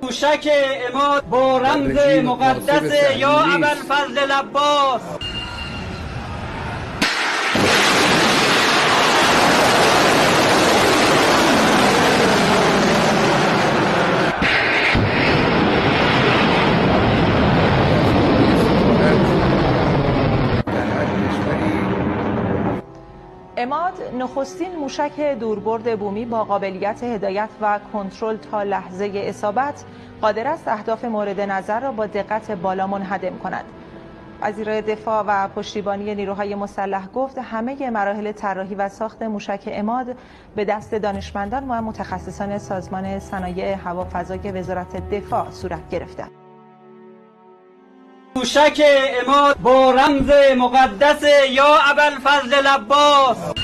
موشک عماد با رمز مقدس یا ابوالفضل العباس. عماد نخستین موشک دوربرد بومی با قابلیت هدایت و کنترل تا لحظه اصابت قادر است اهداف مورد نظر را با دقت بالا منهدم کند. وزیر دفاع و پشتیبانی نیروهای مسلح گفت همه مراحل طراحی و ساخت موشک عماد به دست دانشمندان و متخصصان سازمان صنایع هوافضای وزارت دفاع صورت گرفته. موشک عماد با رمز مقدس یا ابوالفضل العباس.